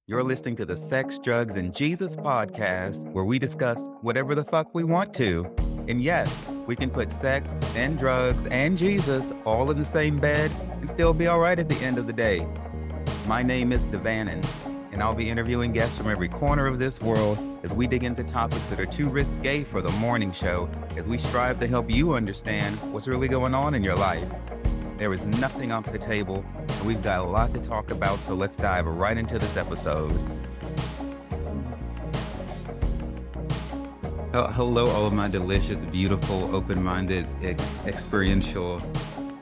You're listening to the Sex, Drugs, and Jesus podcast, where we discuss whatever the fuck we want to. And yes, we can put sex and drugs and Jesus all in the same bed and still be all right at the end of the day. My name is Devanin, and I'll be interviewing guests from every corner of this world as we dig into topics that are too risque for the morning show, as we strive to help you understand what's really going on in your life. There is nothing off the table, and we've got a lot to talk about, so let's dive right into this episode. Hello, all of my delicious, beautiful, open-minded, experiential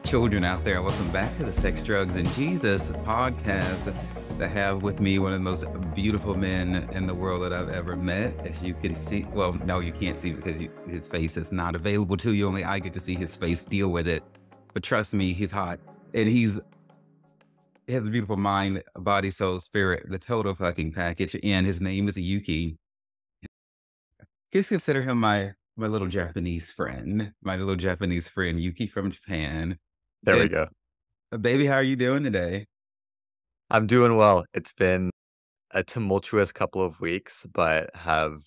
children out there. Welcome back to the Sex, Drugs, and Jesus podcast. I have with me one of the most beautiful men in the world that I've ever met. As you can see, well, no, you can't see because his face is not available to you. Only I get to see his face. Deal with it. But trust me, he's hot. And he has a beautiful mind, body, soul, spirit, the total fucking package. And his name is Yuki. Just consider him my little Japanese friend. My little Japanese friend, Yuki from Japan. There we go. Baby, how are you doing today? I'm doing well. It's been a tumultuous couple of weeks, but have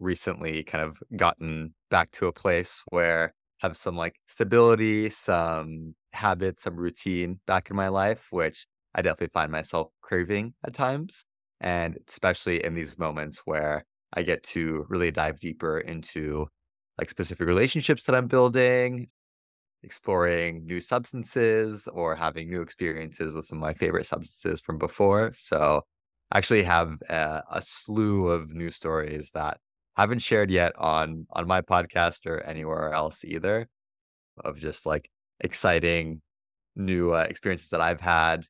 recently kind of gotten back to a place where I have some like stability, some habits, some routine back in my life, which I definitely find myself craving at times. And especially in these moments where I get to really dive deeper into like specific relationships that I'm building, exploring new substances or having new experiences with some of my favorite substances from before. So I actually have a slew of new stories that I haven't shared yet on my podcast or anywhere else either, of just like exciting new experiences that I've had.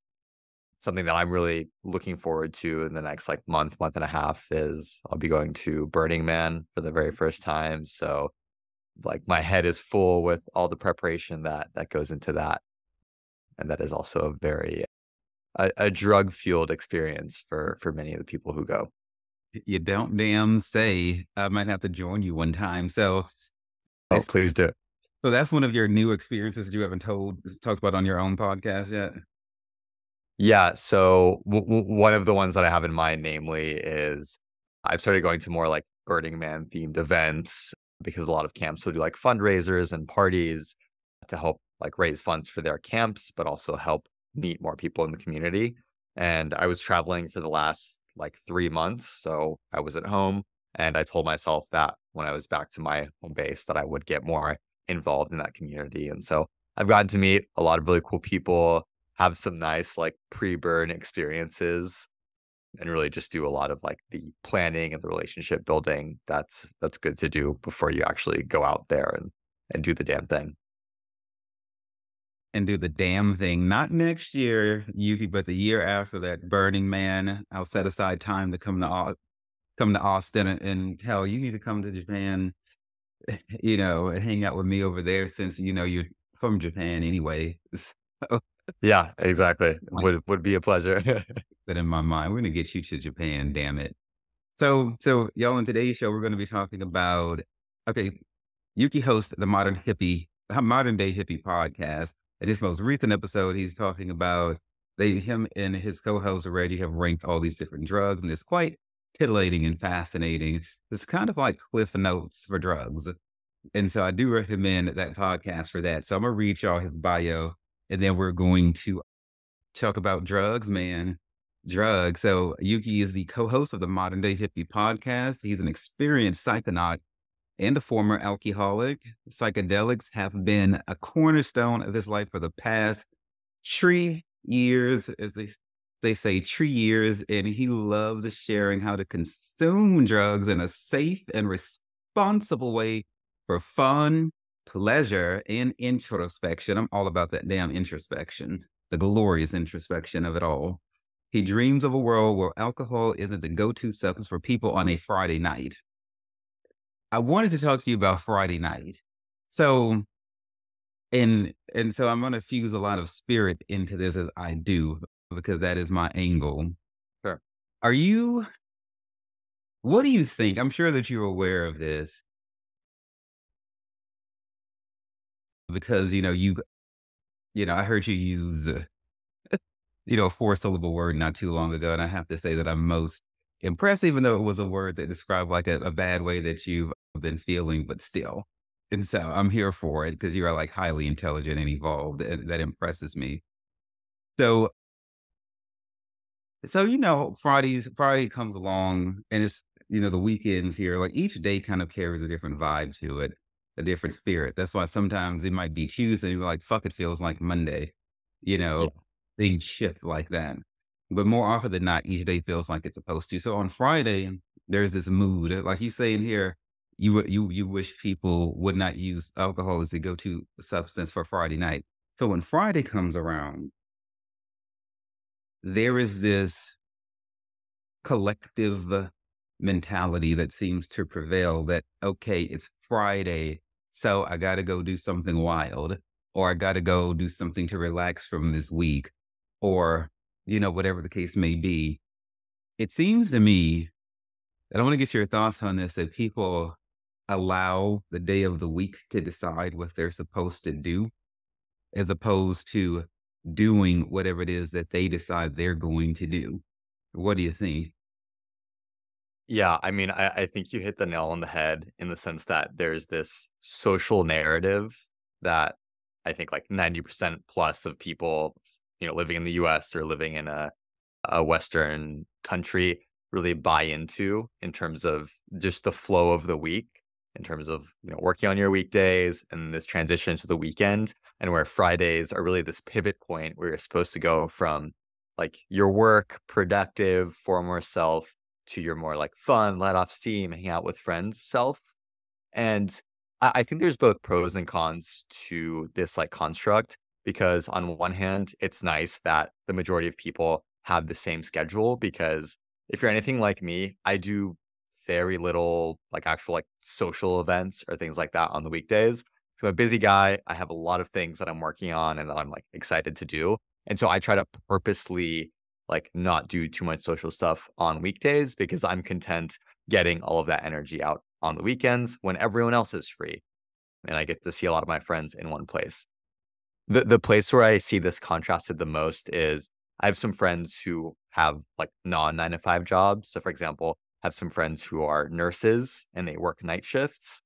Something that I'm really looking forward to in the next like month and a half is I'll be going to Burning Man for the very first time. So like my head is full with all the preparation that goes into that. And that is also a very a drug fueled experience for many of the people who go. You don't damn say. I might have to join you one time. So, Oh, please do. so that's one of your new experiences that you haven't talked about on your own podcast yet. Yeah. So one of the ones that I have in mind, namely, is I've started going to more like Burning Man themed events because a lot of camps will do like fundraisers and parties to help like raise funds for their camps, but also help meet more people in the community. And I was traveling for the last like 3 months. So I was at home and I told myself that when I was back to my home base that I would get more involved in that community. And so I've gotten to meet a lot of really cool people, have some nice like pre-burn experiences, and really just do a lot of like the planning and the relationship building that's good to do before you actually go out there and do the damn thing. And do the damn thing. Not next year, Yuki, but the year after that. Burning Man. I'll set aside time to come to Austin and tell you need to come to Japan. And hang out with me over there since you're from Japan anyway. So, Yeah, exactly. like Would be a pleasure. that in my mind, we're gonna get you to Japan. Damn it. So y'all, in today's show, we're going to be talking about, okay, Yuki hosts the Modern Day Hippie podcast. In his most recent episode, he's talking about him and his co-host already have ranked all these different drugs, and it's quite titillating and fascinating. It's kind of like Cliff Notes for drugs. And so I do recommend that podcast for that. So I'm going to read y'all his bio, and then we're going to talk about drugs, man. Drugs. So Yuki is the co-host of the Modern Day Hippie podcast. He's an experienced psychonaut and a former alcoholic. Psychedelics have been a cornerstone of his life for the past 3 years, as they say, 3 years, and he loves sharing how to consume drugs in a safe and responsible way for fun, pleasure, and introspection. I'm all about that damn introspection, the glorious introspection of it all. He dreams of a world where alcohol isn't the go-to substance for people on a Friday night. I wanted to talk to you about Friday night. So, and so I'm going to fuse a lot of spirit into this as I do, because that is my angle. Sure. What do you think? I'm sure that you're aware of this because, I heard you use a four-syllable word not too long ago, and I have to say that I'm most impressed, even though it was a word that described like a bad way that you've been feeling, but still. And so I'm here for it because you are like highly intelligent and evolved. And that impresses me. So, Friday comes along and it's, the weekend here. Like each day kind of carries a different vibe to it, a different spirit. That's why sometimes it might be Tuesday, and you're like, fuck, it feels like Monday. You Yeah. know, things shift like that. But more often than not, each day feels like it's supposed to. So on Friday, there's this mood. Like you say in here, you wish people would not use alcohol as a go-to substance for Friday night. So when Friday comes around, there is this collective mentality that seems to prevail that, okay, it's Friday, so I got to go do something wild, or I got to go do something to relax from this week, or, whatever the case may be. It seems to me, and I want to get your thoughts on this, that people allow the day of the week to decide what they're supposed to do, as opposed to doing whatever it is that they decide they're going to do. What do you think? Yeah, I mean, I think you hit the nail on the head in the sense that there's this social narrative that I think like 90% plus of people, living in the US or living in a Western country really buy into in terms of just the flow of the week, in terms of, working on your weekdays and this transition to the weekend, and where Fridays are really this pivot point where you're supposed to go from like your work, productive, former self to your more like fun, let off steam, hang out with friends self. And I think there's both pros and cons to this like construct because on one hand, it's nice that the majority of people have the same schedule because if you're anything like me, I do very little like actual like social events or things like that on the weekdays. So I'm a busy guy. I have a lot of things that I'm working on and that I'm like excited to do. And so I try to purposely like not do too much social stuff on weekdays because I'm content getting all of that energy out on the weekends when everyone else is free and I get to see a lot of my friends in one place. The place where I see this contrasted the most is I have some friends who have like non 9 to 5 jobs. So for example, I have some friends who are nurses and they work night shifts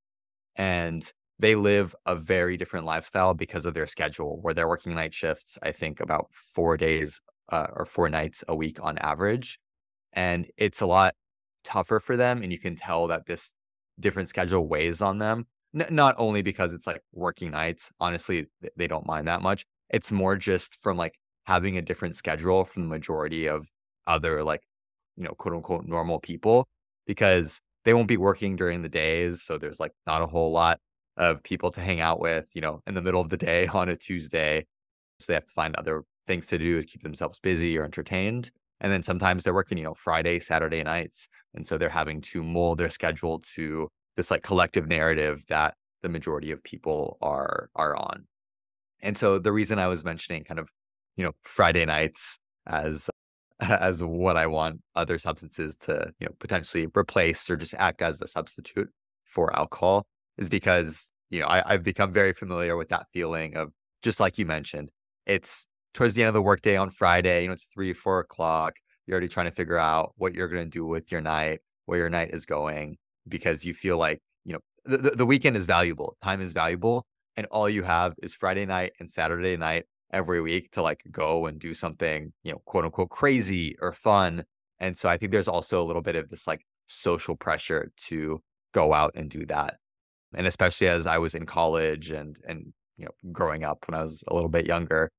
and they live a very different lifestyle because of their schedule where they're working night shifts, I think about 4 days or 4 nights a week on average. And it's a lot tougher for them, and you can tell that this different schedule weighs on them. Not only because it's, like, working nights, honestly, they don't mind that much. It's more just from, like, having a different schedule from the majority of other, like, quote, unquote, "normal people," because they won't be working during the days, so there's, like, not a whole lot of people to hang out with, in the middle of the day on a Tuesday. So they have to find other things to do to keep themselves busy or entertained. And then sometimes they're working, Friday, Saturday nights. And so they're having to mold their schedule to this like collective narrative that the majority of people are on. And so the reason I was mentioning kind of, Friday nights as as what I want other substances to, potentially replace or just act as a substitute for alcohol is because, I've become very familiar with that feeling of just like you mentioned, it's towards the end of the workday on Friday, it's 3, 4 o'clock. You're already trying to figure out what you're going to do with your night, where your night is going, because you feel like, the weekend is valuable. Time is valuable. And all you have is Friday night and Saturday night every week to like go and do something, quote unquote crazy or fun. And so I think there's also a little bit of this like social pressure to go out and do that. And especially as I was in college and growing up when I was a little bit younger,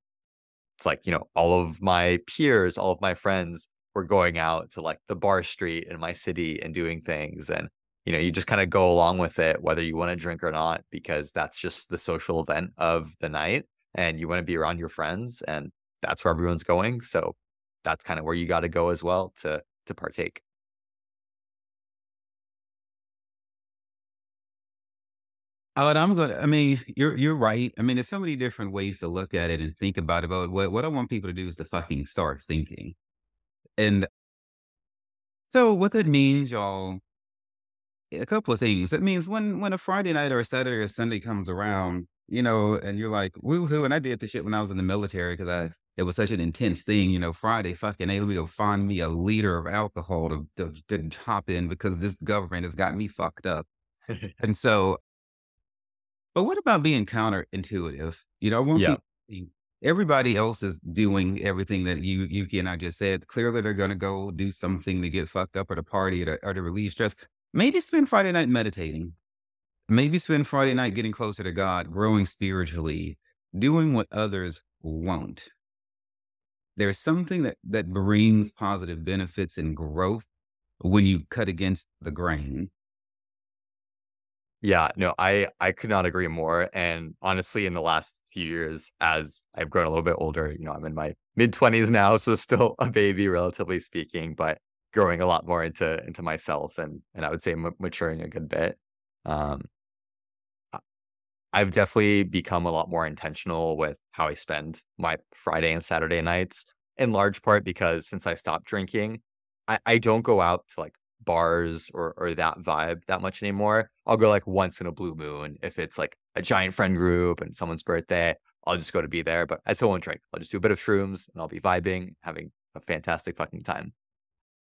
it's like, all of my peers, all of my friends were going out to like the bar street in my city and doing things. And, you just kind of go along with it, whether you want to drink or not, because that's just the social event of the night and you want to be around your friends and that's where everyone's going. So that's kind of where you got to go as well to partake. Oh, and I mean, you're right. I mean, there's so many different ways to look at it and think about it. But what I want people to do is to fucking start thinking. And so what that means, y'all, a couple of things. It means when a Friday night or a Saturday or Sunday comes around, and you're like, woohoo. And I did the shit when I was in the military because it was such an intense thing, Friday, fucking A, let me go find me a liter of alcohol to hop in because this government has got me fucked up. And so, but what about being counterintuitive? I want Yeah. people to see everybody else is doing everything that Yuki and I just said. Clearly, they're going to go do something to get fucked up or to party or to relieve stress. Maybe spend Friday night meditating. Maybe spend Friday night getting closer to God, growing spiritually, doing what others won't. There's something that brings positive benefits and growth when you cut against the grain. Yeah, no, I could not agree more. And honestly, in the last few years, as I've grown a little bit older, I'm in my mid-20s now, so still a baby, relatively speaking, but growing a lot more into myself, and I would say maturing a good bit. Um, I- I've definitely become a lot more intentional with how I spend my Friday and Saturday nights, in large part because since I stopped drinking, I don't go out to like bars or that vibe that much anymore. I'll go like once in a blue moon if it's like a giant friend group and someone's birthday. I'll just go to be there, but I still won't drink. I'll just do a bit of shrooms and I'll be vibing, having a fantastic fucking time.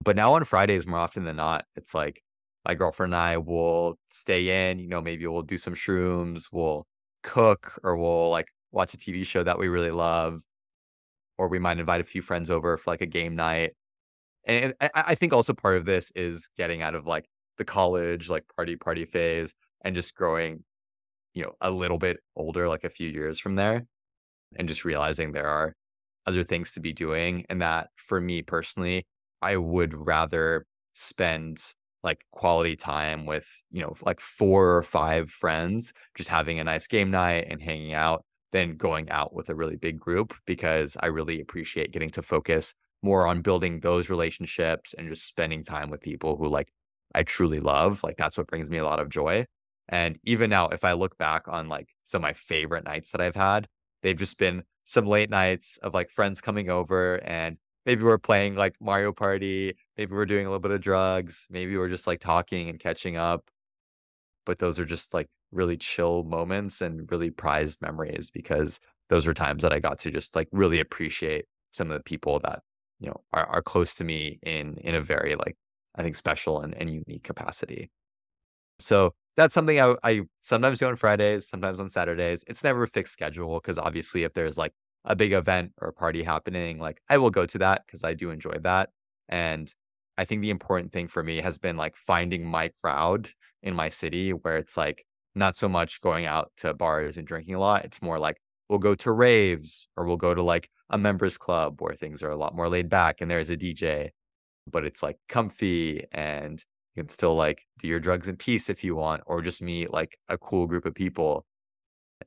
But now on Fridays, more often than not, it's like my girlfriend and I will stay in, maybe we'll do some shrooms, we'll cook, or we'll like watch a TV show that we really love, or we might invite a few friends over for like a game night. And I think also part of this is getting out of like the college, like party phase and just growing, a little bit older, like a few years from there, and just realizing there are other things to be doing. And that for me personally, I would rather spend like quality time with, like 4 or 5 friends, just having a nice game night and hanging out than going out with a really big group because I really appreciate getting to focus more on building those relationships and just spending time with people who like I truly love. Like that's what brings me a lot of joy. And even now, if I look back on like some of my favorite nights that I've had, they've just been some late nights of like friends coming over and maybe we're playing like Mario Party, maybe we're doing a little bit of drugs, maybe we're just like talking and catching up. But those are just like really chill moments and really prized memories because those are times that I got to just like really appreciate some of the people that, are close to me in a very like, I think special and unique capacity. So that's something I sometimes do on Fridays, sometimes on Saturdays. It's never a fixed schedule because obviously if there's like a big event or a party happening, like I will go to that because I do enjoy that. And I think the important thing for me has been like finding my crowd in my city where it's like not so much going out to bars and drinking a lot. It's more like we'll go to raves or we'll go to like a members club where things are a lot more laid back and there's a DJ, but it's like comfy and you can still like do your drugs in peace if you want, or just meet like a cool group of people.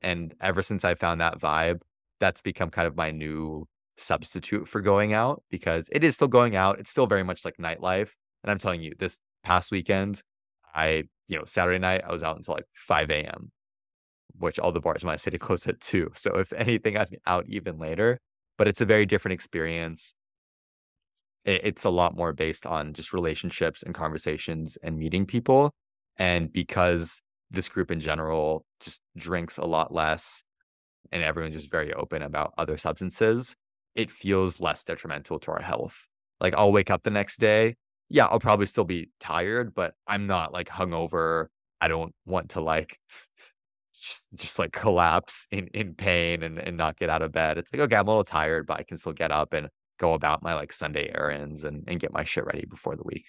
And ever since I found that vibe, that's become kind of my new substitute for going out because it is still going out. It's still very much like nightlife. And I'm telling you, this past weekend, Saturday night, I was out until like 5 a.m., which all the bars in my city close at 2. So if anything, I'm out even later, but it's a very different experience. It's a lot more based on just relationships and conversations and meeting people. And because this group in general just drinks a lot less and everyone's just very open about other substances, it feels less detrimental to our health. Like I'll wake up the next day. Yeah, I'll probably still be tired, but I'm not like hungover. I don't want to like just like collapse in pain and not get out of bed. It's like, okay, I'm a little tired, but I can still get up and go about my like Sunday errands and get my shit ready before the week.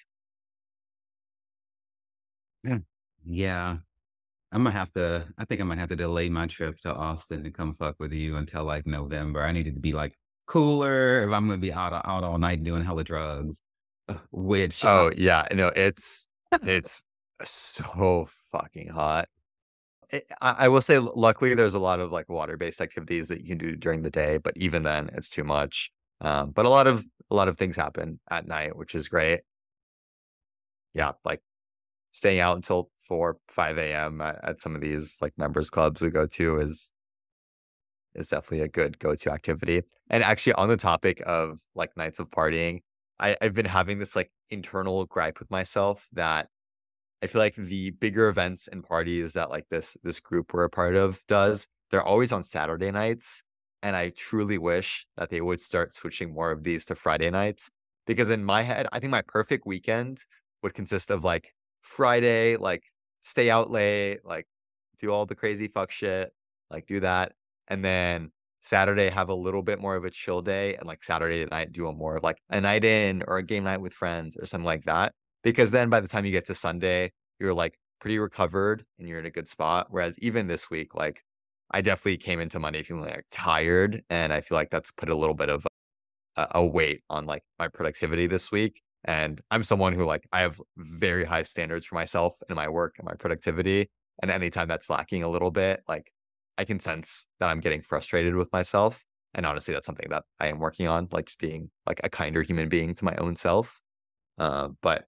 Yeah. Yeah. I think I'm gonna have to delay my trip to Austin to come fuck with you until like November. I needed to be like cooler if I'm gonna be out all night doing hella drugs, which Oh yeah, no, it's so fucking hot. I will say, luckily, there's a lot of like water-based activities that you can do during the day, but even then, it's too much. But a lot of things happen at night, which is great. Yeah, like staying out until 4, 5 a.m. At some of these like members clubs we go to is definitely a good go-to activity. And actually, on the topic of like nights of partying, I've been having this like internal gripe with myself that I feel like the bigger events and parties that like this group we're a part of does, they're always on Saturday nights. And I truly wish that they would start switching more of these to Friday nights because in my head, I think my perfect weekend would consist of like Friday, like stay out late, like do all the crazy fuck shit, like do that. And then Saturday have a little bit more of a chill day and like Saturday night do a more of like a night in or a game night with friends or something like that. Because then by the time you get to Sunday, you're like pretty recovered and you're in a good spot. Whereas even this week, like I definitely came into Monday feeling like tired, and I feel like that's put a little bit of a weight on like my productivity this week. And I'm someone who like I have very high standards for myself and my work and my productivity. And anytime that's lacking a little bit, like I can sense that I'm getting frustrated with myself. And honestly, that's something that I am working on, like just being like a kinder human being to my own self. But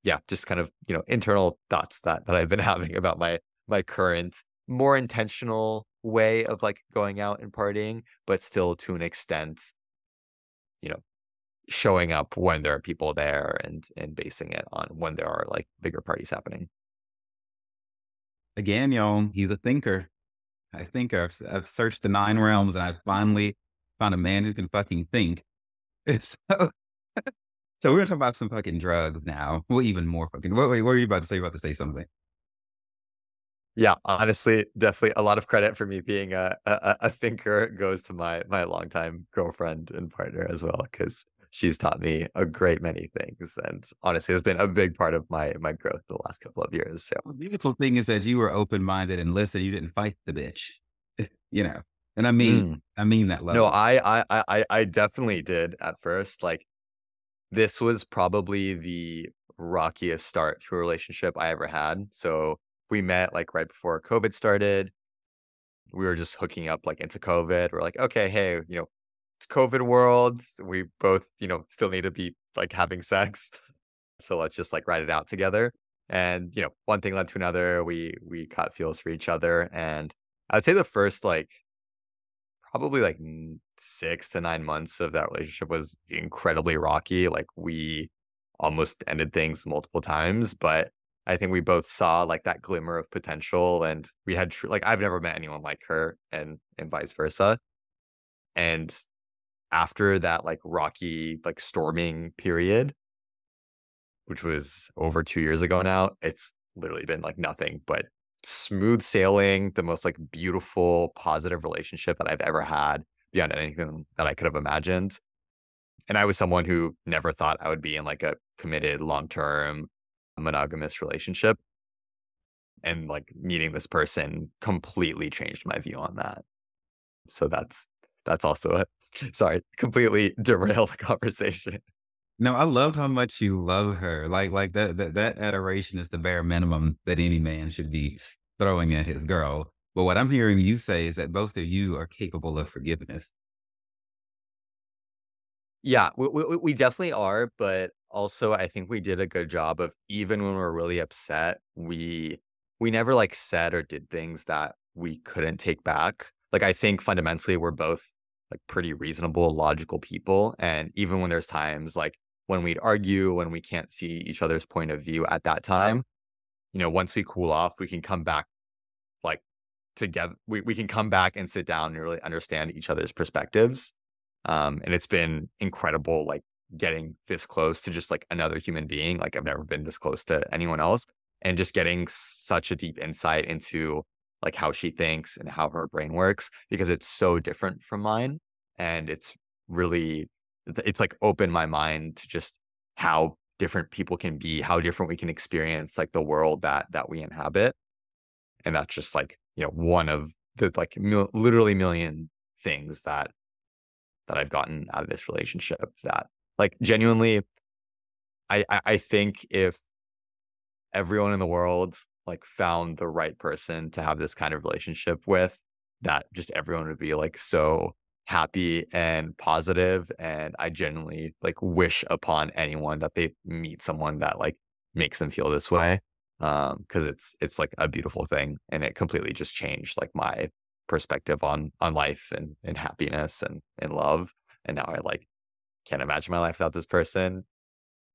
yeah, just kind of, internal thoughts that I've been having about my current more intentional way of like going out and partying, but still to an extent, you know, showing up when there are people there and basing it on when there are like bigger parties happening. Again, y'all, he's a thinker. I think I've searched the nine realms and I finally found a man who can fucking think. So, so we're gonna talk about some fucking drugs now. Well, even more fucking. Wait, what were you about to say? You about to say something? Yeah, honestly, definitely a lot of credit for me being a thinker goes to my longtime girlfriend and partner as well, because she's taught me a great many things, and honestly, has been a big part of my growth the last couple of years. So, The beautiful thing is that you were open minded and listened. You didn't fight the bitch. You know, and mm, I mean that no, loving. I definitely did at first. Like, this was probably the rockiest start to a relationship I ever had. So we met like right before COVID started. We were just hooking up like into COVID. We're like, okay, hey, it's COVID world. We both, still need to be like having sex. So let's just like write it out together. And, one thing led to another. We caught feels for each other. And I would say the first like probably like 6 to 9 months of that relationship was incredibly rocky. Like we almost ended things multiple times, but I think we both saw like that glimmer of potential, and we had like I've never met anyone like her, and vice versa. And after that like rocky like storming period, which was over 2 years ago now, it's literally been like nothing but smooth sailing, the most like beautiful, positive relationship that I've ever had beyond anything that I could have imagined. And I was someone who never thought I would be in like a committed, long term, monogamous relationship. And like meeting this person completely changed my view on that. So that's also a sorry, completely derail the conversation. No, I loved how much you love her. Like that adoration is the bare minimum that any man should be throwing at his girl. But what I'm hearing you say is that both of you are capable of forgiveness. Yeah, we definitely are, but also I think we did a good job of even when we're really upset, we never like said or did things that we couldn't take back. Like I think fundamentally we're both like pretty reasonable, logical people, and even when there's times like when we'd argue, when we can't see each other's point of view at that time, once we cool off, we can come back like together. We can come back and sit down and really understand each other's perspectives. And it's been incredible, like getting this close to just like another human being. Like I've never been this close to anyone else, and just getting such a deep insight into like how she thinks and how her brain works because it's so different from mine. And it's really, it's like opened my mind to just how different people can be, how different we can experience like the world that we inhabit. And that's just like, one of the like literally million things that I've gotten out of this relationship that like genuinely I think if everyone in the world like found the right person to have this kind of relationship with, that just everyone would be like so happy and positive. And I genuinely like wish upon anyone that they meet someone that like makes them feel this way. Because it's like a beautiful thing, and it completely just changed like my perspective on life and happiness and love. And now I like can't imagine my life without this person.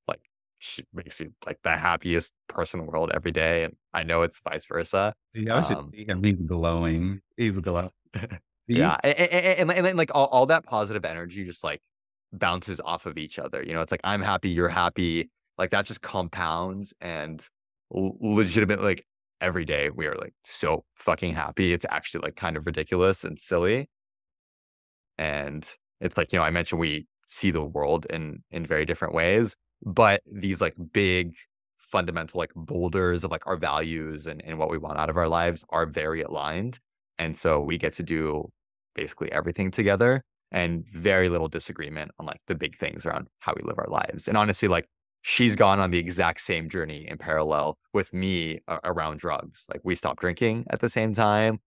Like she makes me like the happiest person in the world every day, and I know it's vice versa. Yeah, I should Um, see him. He's glowing. He's glowing. Do you? Yeah, and like all that positive energy just like bounces off of each other. You know, it's like I'm happy, you're happy. Like that just compounds and legitimate like every day we are like so fucking happy. It's actually like kind of ridiculous and silly. And it's like, I mentioned we see the world in very different ways, but these like big fundamental like boulders of like our values and what we want out of our lives are very aligned. And so we get to do basically everything together and very little disagreement on like the big things around how we live our lives. And honestly, like she's gone on the exact same journey in parallel with me around drugs. Like we stopped drinking at the same time.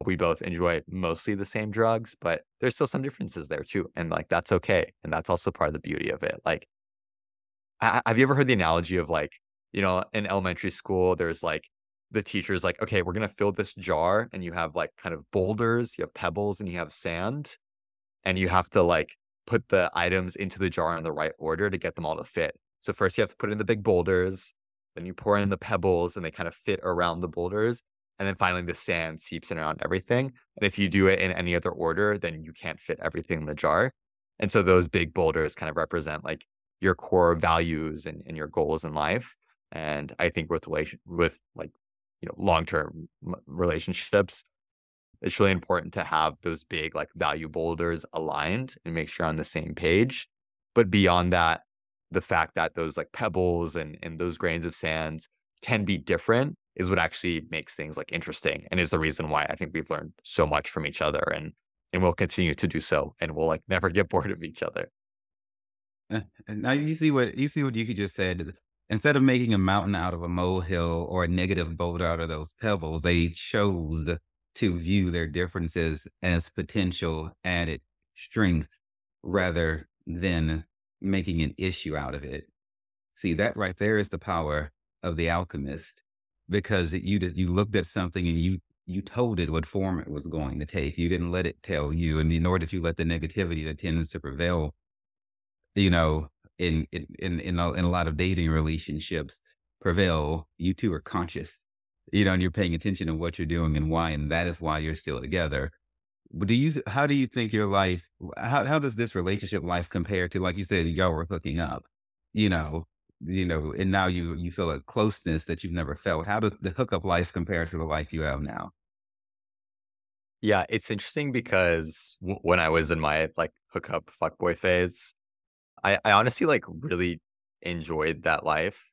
We both enjoy mostly the same drugs, but there's still some differences there too. And like, that's okay. And that's also part of the beauty of it. Like, have you ever heard the analogy of like, in elementary school, there's like the teacher's like, okay, we're going to fill this jar and you have like kind of boulders, you have pebbles and you have sand and you have to like put the items into the jar in the right order to get them all to fit. So first you have to put in the big boulders, then you pour in the pebbles and they kind of fit around the boulders. And then finally the sand seeps in around everything. And if you do it in any other order, then you can't fit everything in the jar. And so those big boulders kind of represent like your core values and your goals in life. And I think with like, long-term relationships, it's really important to have those big like value boulders aligned and make sure on the same page. But beyond that, the fact that those like pebbles and those grains of sands can be different is what actually makes things like interesting and is the reason why I think we've learned so much from each other and we'll continue to do so and we'll like never get bored of each other. And now you see what you could just said. Instead of making a mountain out of a molehill or a negative boulder out of those pebbles, they chose to view their differences as potential added strength rather than making an issue out of it. See, that right there is the power of the alchemist, because you looked at something and you told it what form it was going to take. You didn't let it tell you, and nor did you let the negativity that tends to prevail, you know, in a lot of dating relationships prevail. You two are conscious, and you're paying attention to what you're doing and why, and that is why you're still together. But how do you think your life, how does this relationship life compare to, like you said, y'all were hooking up, you know, and now you feel a closeness that you've never felt. How does the hookup life compare to the life you have now? Yeah, it's interesting because when I was in my like hookup fuckboy phase, I honestly like really enjoyed that life.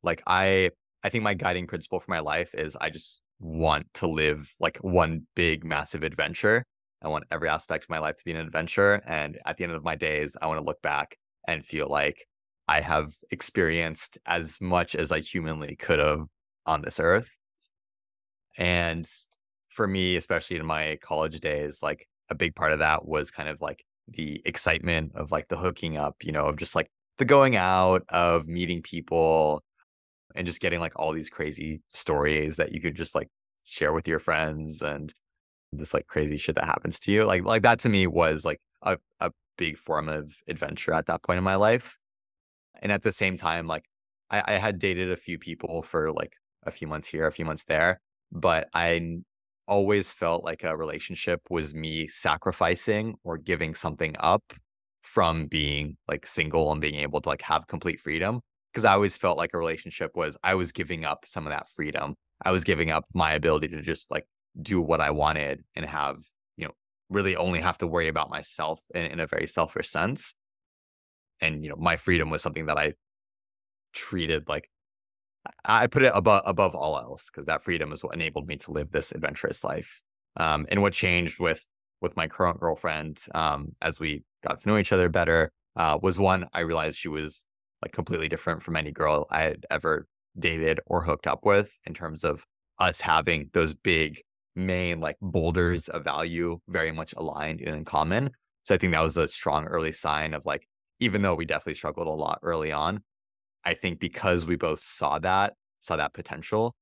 Like I think my guiding principle for my life is I just want to live like one big massive adventure. I want every aspect of my life to be an adventure. And at the end of my days, I want to look back and feel like I have experienced as much as I humanly could have on this earth. And for me, especially in my college days, like a big part of that was kind of like the excitement of like the hooking up, of just like the going out, of meeting people and just getting like all these crazy stories that you could just like share with your friends and this like crazy shit that happens to you. Like that to me was like a big form of adventure at that point in my life. And at the same time, like I had dated a few people for like a few months here, a few months there, but always felt like a relationship was me sacrificing or giving something up from being like single and being able to like have complete freedom. Cause I always felt like a relationship was I was giving up some of that freedom. I was giving up my ability to just like do what I wanted and have, really only have to worry about myself in a very selfish sense. And, my freedom was something that I treated like I put it above all else because that freedom is what enabled me to live this adventurous life. And what changed with my current girlfriend, as we got to know each other better, was one, I realized she was like completely different from any girl I had ever dated or hooked up with in terms of us having those big main like boulders of value very much aligned and in common. So I think that was a strong early sign of like, even though we definitely struggled a lot early on, I think because we both saw that potential,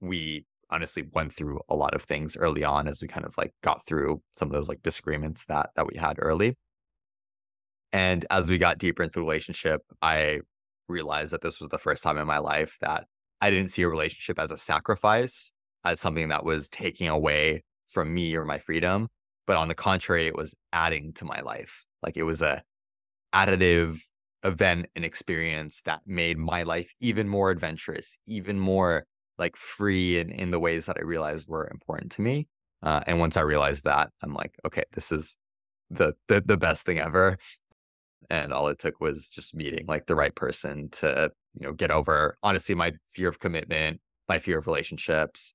we honestly went through a lot of things early on as we kind of like got through some of those like disagreements that we had early. And as we got deeper into the relationship, I realized that this was the first time in my life that I didn't see a relationship as a sacrifice, as something that was taking away from me or my freedom, but on the contrary, it was adding to my life. Like it was a additive event and experience that made my life even more adventurous, even more like free in the ways that I realized were important to me. And once I realized that, I'm like, okay, this is the best thing ever. And all it took was just meeting like the right person to, get over honestly my fear of commitment, my fear of relationships.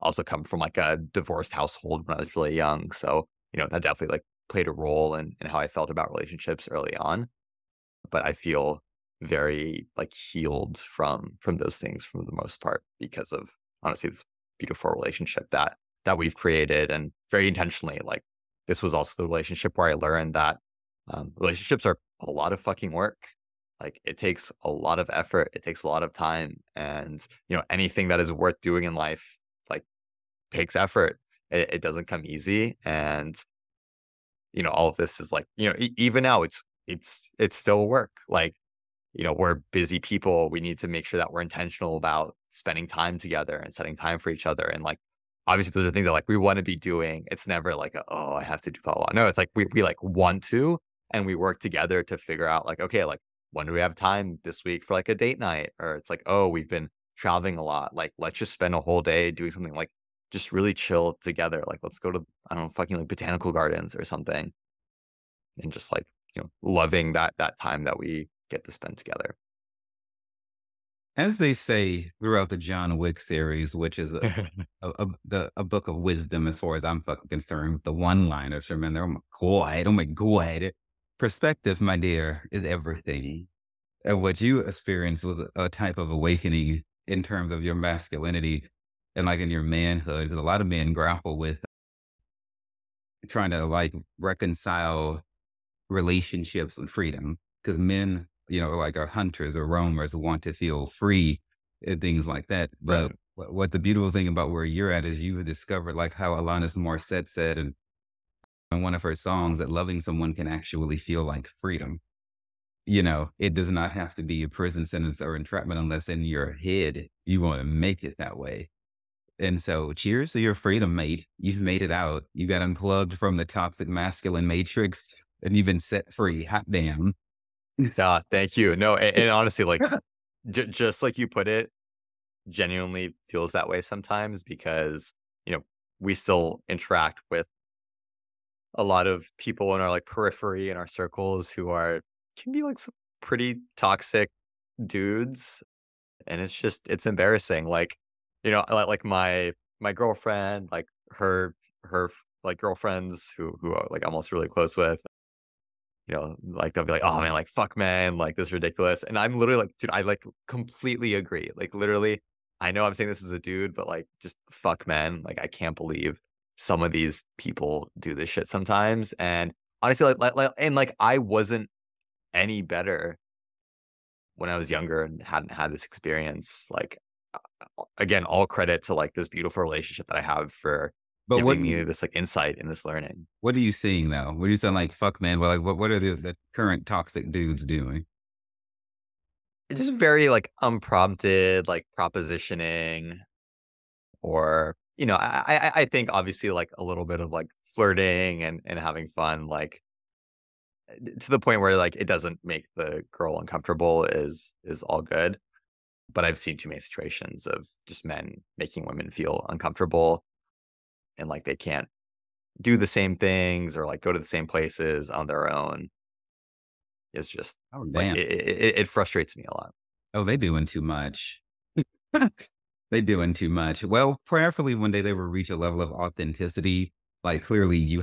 Also come from like a divorced household when I was really young. So, that definitely like played a role in how I felt about relationships early on. But I feel very like healed from those things for the most part because of honestly this beautiful relationship that we've created and very intentionally. Like this was also the relationship where I learned that relationships are a lot of fucking work. Like it takes a lot of effort, it takes a lot of time, and anything that is worth doing in life like takes effort. It doesn't come easy, and all of this is like even now it's still work. Like we're busy people. We need to make sure that we're intentional about spending time together and setting time for each other. And like, obviously, those are things that like we want to be doing. It's never like, oh, I have to do blah, blah. No, it's like we like want to, and we work together to figure out like, okay, like when do we have time this week for like a date night? Or it's like, oh, we've been traveling a lot. Like, let's just spend a whole day doing something like just really chill together. Like, let's go to, I don't know, fucking like botanical gardens or something. And just like, loving that time that we get to spend together. As they say throughout the John Wick series, which is a book of wisdom as far as I'm fucking concerned, with the one-liners from in there. Oh my god. Perspective, my dear, is everything. And what you experienced was a type of awakening in terms of your masculinity and like in your manhood. 'Cause a lot of men grapple with trying to like reconcile relationships with freedom because men, like are hunters or roamers who want to feel free and things like that. Right. But what the beautiful thing about where you're at is you have discovered like how Alanis Morissette said in one of her songs that loving someone can actually feel like freedom. It does not have to be a prison sentence or entrapment unless in your head you want to make it that way. And so, cheers to your freedom, mate. You've made it out. You got unplugged from the toxic masculine matrix and you've been set free. Hot damn. Yeah, thank you. No, and honestly, like just like you put it, genuinely feels that way sometimes because we still interact with a lot of people in our like periphery in our circles who are can be like some pretty toxic dudes, and it's embarrassing. Like like my girlfriend, like her like girlfriends who are like almost really close with. Like they'll be like, "Oh man, like fuck man, like this is ridiculous." And I'm literally like, dude, I like completely agree. Like literally, I know I'm saying this as a dude, but like just fuck man. Like I can't believe some of these people do this shit sometimes. And honestly, and like I wasn't any better when I was younger and hadn't had this experience. Like again, all credit to like this beautiful relationship that I have for But giving me this like insight and this learning. what are you seeing though? What are you saying like fuck man? Well, like what are the current toxic dudes doing? It's just very like unprompted, like propositioning, or I think obviously like a little bit of like flirting and having fun, like to the point where like it doesn't make the girl uncomfortable is all good. But I've seen too many situations of just men making women feel uncomfortable and like they can't do the same things or like go to the same places on their own. It's just Oh like damn. it frustrates me a lot. Oh, they doing too much. They doing too much. Well, prayerfully one day they will reach a level of authenticity. Like clearly you're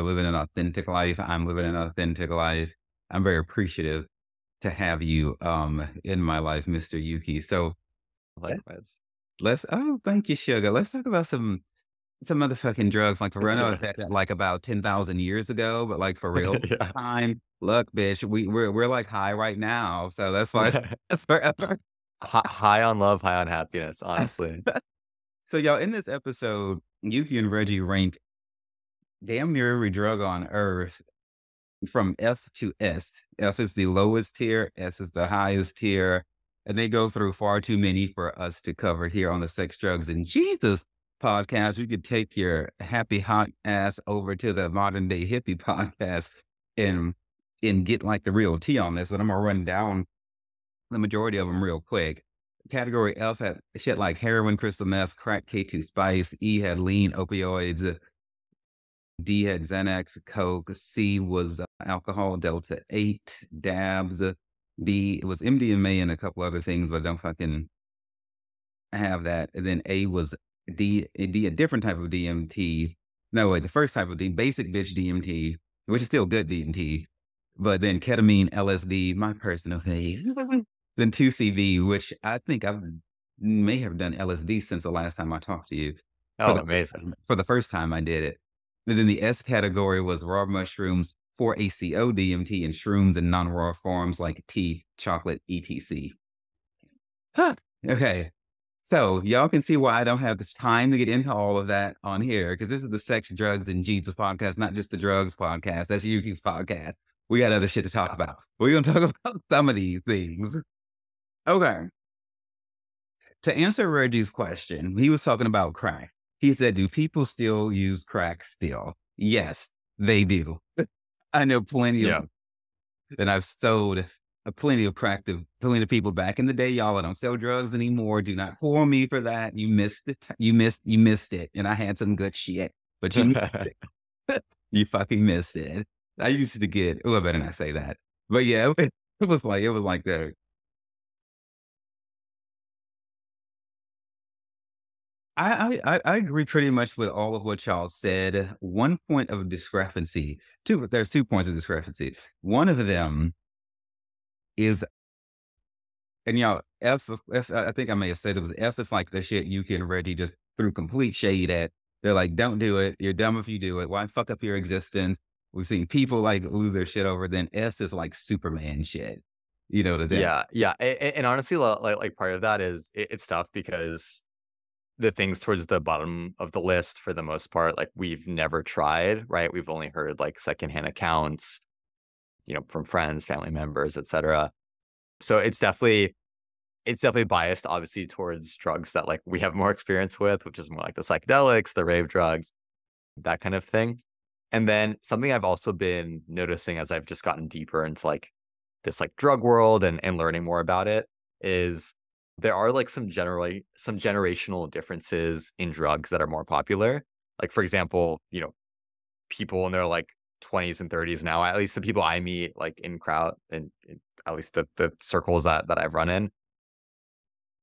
living an authentic life. I'm living an authentic life. I'm very appreciative to have you in my life, Mr. Yuki. So Likewise. thank you, sugar. Let's talk about some motherfucking drugs. Like for real, I know it's that like about 10,000 years ago, but like for real Yeah. time. Look, bitch, we're like high right now. So that's why it's forever. High on love, high on happiness, honestly. So y'all in this episode, Yuki and Reggie rank damn near every drug on earth from F to S. F is the lowest tier, S is the highest tier, and they go through far too many for us to cover here on the sex, drugs, and Jesus. podcast, you could take your happy hot ass over to the Modern Day Hippie podcast and get like the real tea on this. And I'm gonna run down the majority of them real quick. Category F had shit like heroin, crystal meth, crack, K2 spice. E had lean opioids. D had Xanax, Coke. C was alcohol, Delta 8, dabs. B was MDMA and a couple other things, but don't fucking have that. And then A was a different type of DMT. No, wait, the first type of basic bitch DMT, which is still good DMT. But then ketamine, LSD, my personal thing. Then 2CB, which I think I may have done LSD since the last time I talked to you. Oh, amazing. For the first time I did it. And then the S category was raw mushrooms, 4-ACO DMT, and shrooms in non-raw forms like tea, chocolate, etc. Huh. Okay. So y'all can see why I don't have the time to get into all of that on here, because this is the Sex, Drugs, and Jesus podcast, not just the drugs podcast. That's Yuki's podcast. We got other shit to talk about. We're going to talk about some of these things. Okay. To answer Reggie's question, he was talking about crack. He said, do people still use crack still? Yes, they do. I know plenty of, and I've sold plenty of crack to plenty of people back in the day. Y'all, I don't sell drugs anymore. Do not pour me for that. You missed it. You missed it. And I had some good shit, but you missed it. You fucking missed it. I used to get, I better not say that. But yeah, it was like that. I agree pretty much with all of what y'all said. One point of discrepancy, there's 2 points of discrepancy. One of them is, and y'all, F, I think I may have said it was F is like the shit you can Reggie just threw complete shade at. They're like, don't do it. You're dumb if you do it. Why fuck up your existence? We've seen people like lose their shit over. Then S is like Superman shit. You know, to them. Yeah. And honestly, like part of that is it's tough because the things towards the bottom of the list, for the most part, like we've never tried, right? We've only heard like secondhand accounts, from friends, family members, etc. So it's definitely biased, obviously, towards drugs that like we have more experience with, which is more like the psychedelics, the rave drugs, that kind of thing. And then something I've also been noticing as I've just gotten deeper into like this like drug world and learning more about it is there are like some generational differences in drugs that are more popular. Like, for example, people in their like 20s and 30s now, at least the people I meet like in crowd and at least the circles that I've run in,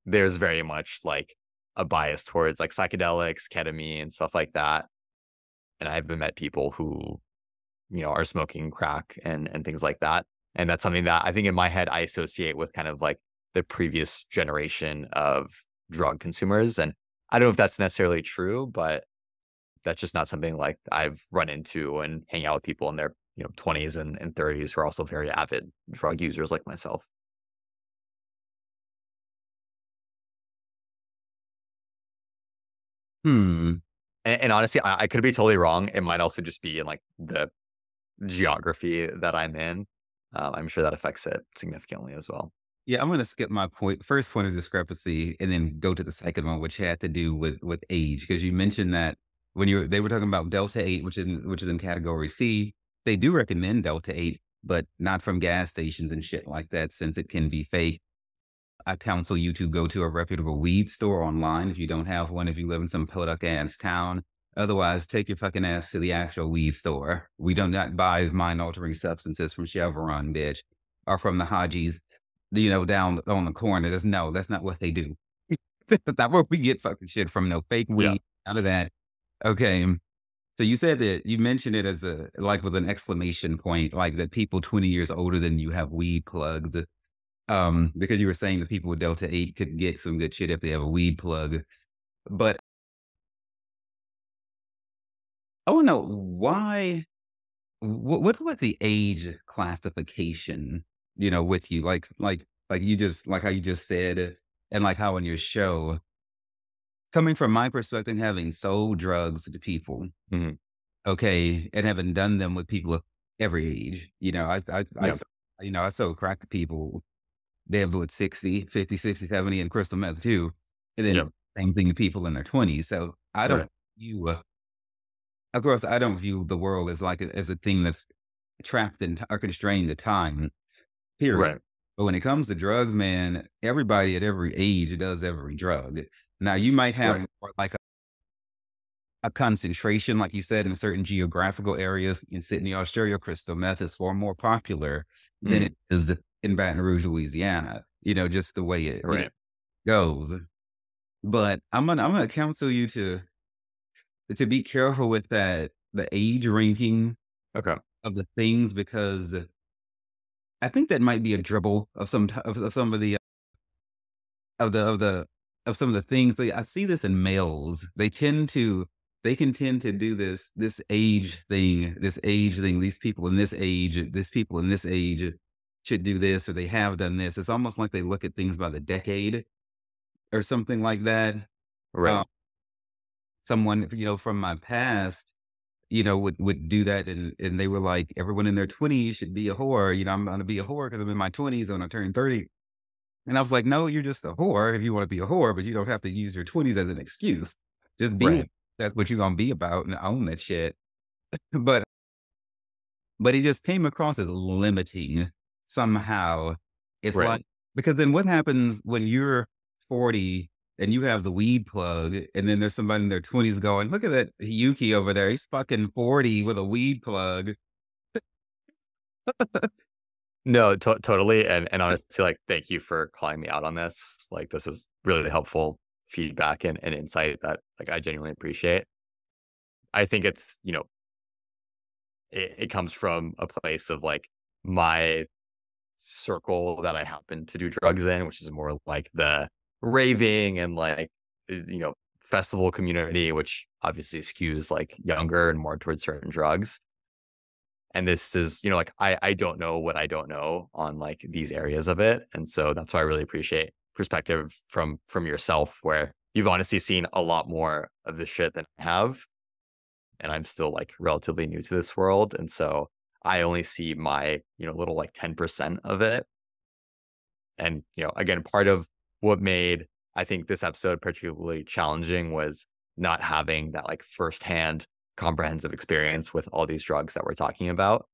there's very much like a bias towards like psychedelics, ketamine, stuff like that. And I've met people who, are smoking crack and things like that. And that's something that I think in my head I associate with kind of like the previous generation of drug consumers. And I don't know if that's necessarily true, but that's just not something like I've run into and hang out with people in their 20s and 30s who are also very avid drug users like myself. And honestly, I could be totally wrong. It might also just be in like the geography that I'm in. I'm sure that affects it significantly as well. Yeah, I'm going to skip my first point of discrepancy and then go to the second one, which had to do with age, because you mentioned that when they were talking about Delta 8, which is in category C, they do recommend Delta 8, but not from gas stations and shit like that, since it can be fake. I counsel you to go to a reputable weed store online if you don't have one, if you live in some podunk ass town. Otherwise, take your fucking ass to the actual weed store. We do not buy mind-altering substances from Chevron, bitch, or from the Hajis, down on the corner. That's not what they do. That's not where we get fucking shit from. No fake weed, none of that. Okay. So you said that you mentioned it as with an exclamation point, like that people 20 years older than you have weed plugs. Because you were saying that people with Delta 8 could get some good shit if they have a weed plug. But I want to know why, what's the age classification, with you? Like you just, like how you just said, and like how in your show, coming from my perspective, having sold drugs to people, okay, and having done them with people of every age, I sold crack to people. They have with 60, 50, 60, 70, and crystal meth too. And then same thing to people in their 20s. So I don't Right. view, of course, I don't view the world as like as a thing that's trapped in or constrained to time. Period. Right. But when it comes to drugs, man, everybody at every age does every drug. Now you might have Right. more like a concentration, like you said, in certain geographical areas. In Sydney, Australia, crystal meth is far more popular than Mm, it is in Baton Rouge, Louisiana. Just the way it right. goes. But I'm gonna counsel you to be careful with the age ranking Okay. of the things because I think that might be a dribble of of some of the of the of the of some of the things. I see this in males. They can tend to do this age thing. These people in this people in this age should do this or they have done this. It's almost like they look at things by the decade or something like that. Right. Um, someone from my past would do that, and they were like, everyone in their 20s should be a whore. I'm gonna be a whore because I'm in my 20s when I turn 30. And I was like, no, you're just a whore if you want to be a whore, but you don't have to use your 20s as an excuse. Just be Right. that's what you're gonna be about and own that shit. But it just came across as limiting somehow. It's Right. like because then what happens when you're 40 and you have the weed plug, and then there's somebody in their 20s going, look at that Yuki over there. He's fucking 40 with a weed plug. No, totally. And honestly, like, thank you for calling me out on this. Like, this is really helpful feedback and insight that like I genuinely appreciate. I think it's, it comes from a place of like my circle that I happen to do drugs in, which is more like the raving and like, festival community, which obviously skews like younger and more towards certain drugs. And this is, like I don't know what I don't know on like these areas of it. And so that's why I really appreciate perspective from yourself where you've honestly seen a lot more of the shit than I have. And I'm still like relatively new to this world. And so I only see my, little like 10% of it. And, again, part of what made I think this episode particularly challenging was not having that like firsthand comprehensive experience with all these drugs that we're talking about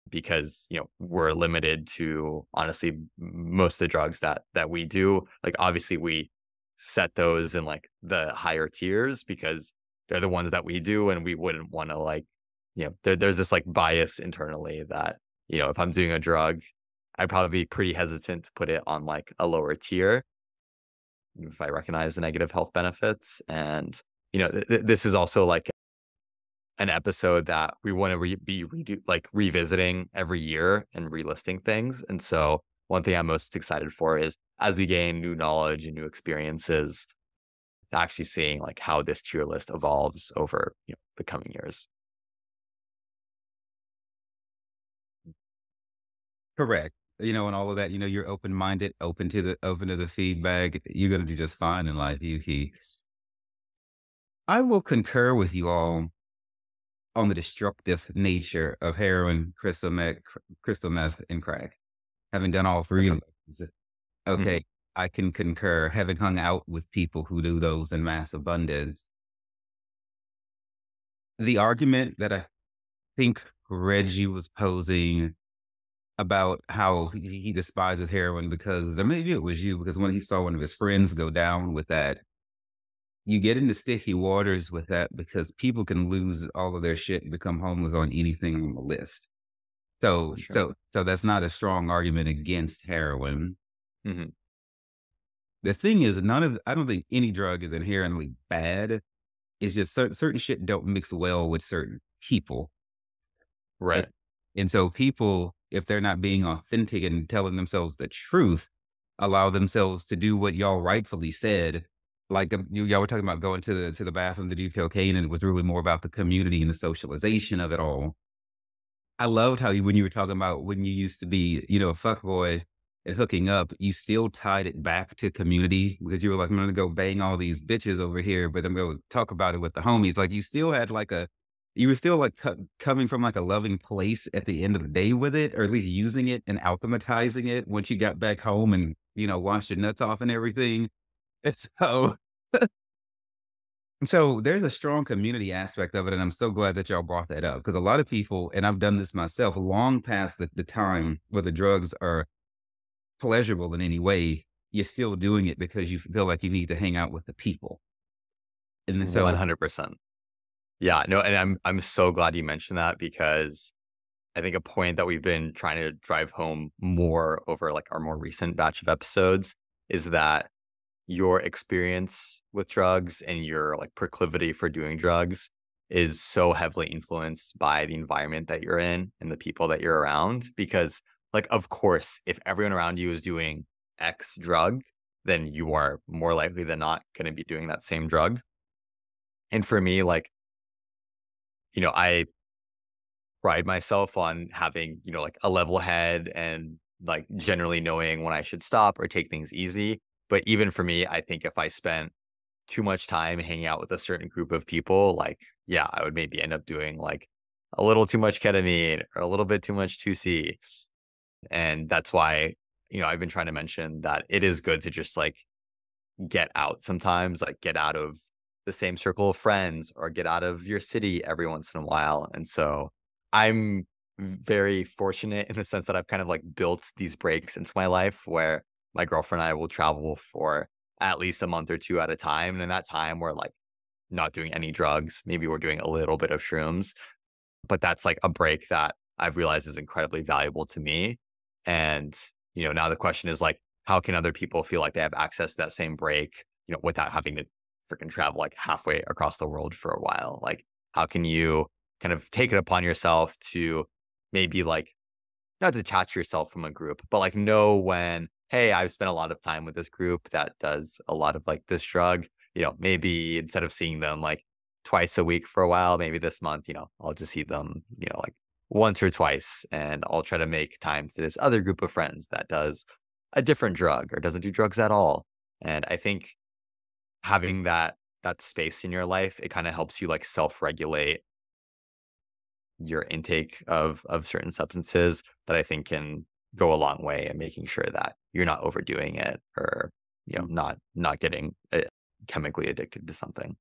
because, we're limited to honestly most of the drugs that we do. Like obviously we set those in like the higher tiers because they're the ones that we do and we wouldn't want to like, there's this like bias internally that, if I'm doing a drug, I'd probably be pretty hesitant to put it on like a lower tier if I recognize the negative health benefits. And, this is also like an episode that we want to like revisiting every year and relisting things. And so one thing I'm most excited for is as we gain new knowledge and new experiences, actually seeing like how this tier list evolves over the coming years. Correct. And all of that, you're open minded, open to the feedback. You're gonna do just fine in life, Yuki. I will concur with you all on the destructive nature of heroin, crystal meth, and crack. Having done all three Okay. of those, Mhm. okay, I can concur. Having hung out with people who do those in mass abundance, the argument that I think Reggie was posing about how he despises heroin because, or maybe it was you, because when he saw one of his friends go down with that, you get into sticky waters with that because people can lose all of their shit and become homeless on anything on the list. So, Sure. so that's not a strong argument against heroin. Mhm. The thing is, I don't think any drug is inherently bad. It's just certain shit don't mix well with certain people. And, Right. and so people, if they're not being authentic and telling themselves the truth, allow themselves to do what y'all rightfully said. Like y'all were talking about going to the bathroom to do cocaine, and it was really more about the community and the socialization of it all. I loved how when you were talking about when you used to be, a fuckboy and hooking up, you still tied it back to community because you were like, I'm gonna go bang all these bitches over here, but I'm gonna talk about it with the homies. Like you still had like you were still like coming from like a loving place at the end of the day with it, or at least using it and alchematizing it once you got back home and washed your nuts off and everything. And so So there's a strong community aspect of it, and I'm so glad that y'all brought that up because a lot of people, and I've done this myself, long past the time where the drugs are pleasurable in any way, you're still doing it because you feel like you need to hang out with the people. And then so 100%. Yeah, no, and I'm so glad you mentioned that because I think a point that we've been trying to drive home more over like our more recent batch of episodes is that your experience with drugs and your like proclivity for doing drugs is so heavily influenced by the environment that you're in and the people that you're around. Because, like, of course, if everyone around you is doing X drug, then you are more likely than not going to be doing that same drug. And for me, like, I pride myself on having, like a level head and like generally knowing when I should stop or take things easy. But even for me, I think if I spent too much time hanging out with a certain group of people, like, yeah, I would maybe end up doing like a little too much ketamine or a little bit too much 2C. And that's why, I've been trying to mention that it is good to just like get out sometimes, like get out of the same circle of friends or get out of your city every once in a while. And so I'm very fortunate in the sense that I've kind of like built these breaks into my life where my girlfriend and I will travel for at least a month or two at a time. And in that time, we're like not doing any drugs. Maybe we're doing a little bit of shrooms, but that's like a break that I've realized is incredibly valuable to me. And, now the question is like, how can other people feel like they have access to that same break, without having to freaking travel like halfway across the world for a while? Like, how can you kind of take it upon yourself to maybe like not detach yourself from a group, but like know when, hey, I've spent a lot of time with this group that does a lot of like this drug, maybe instead of seeing them like twice a week for a while, maybe this month, I'll just see them, like once or twice. And I'll try to make time for this other group of friends that does a different drug or doesn't do drugs at all. And I think having that space in your life, it kind of helps you like self-regulate your intake of certain substances that I think can go a long way in making sure that you're not overdoing it or not getting chemically addicted to something.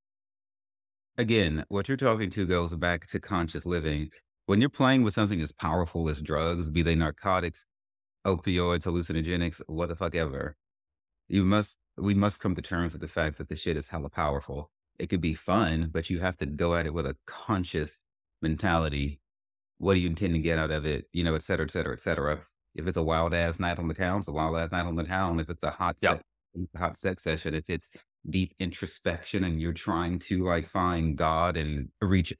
again, what you're talking to goes back to conscious living. When you're playing with something as powerful as drugs, be they narcotics, opioids, hallucinogenics, what the fuck ever, we must come to terms with the fact that the shit is hella powerful. It could be fun, but you have to go at it with a conscious mentality. What do you intend to get out of it? Et cetera, et cetera, et cetera. If it's a wild ass night on the town, it's a wild ass night on the town. If it's a Yep. hot sex session, if it's deep introspection and you're trying to like find God and reach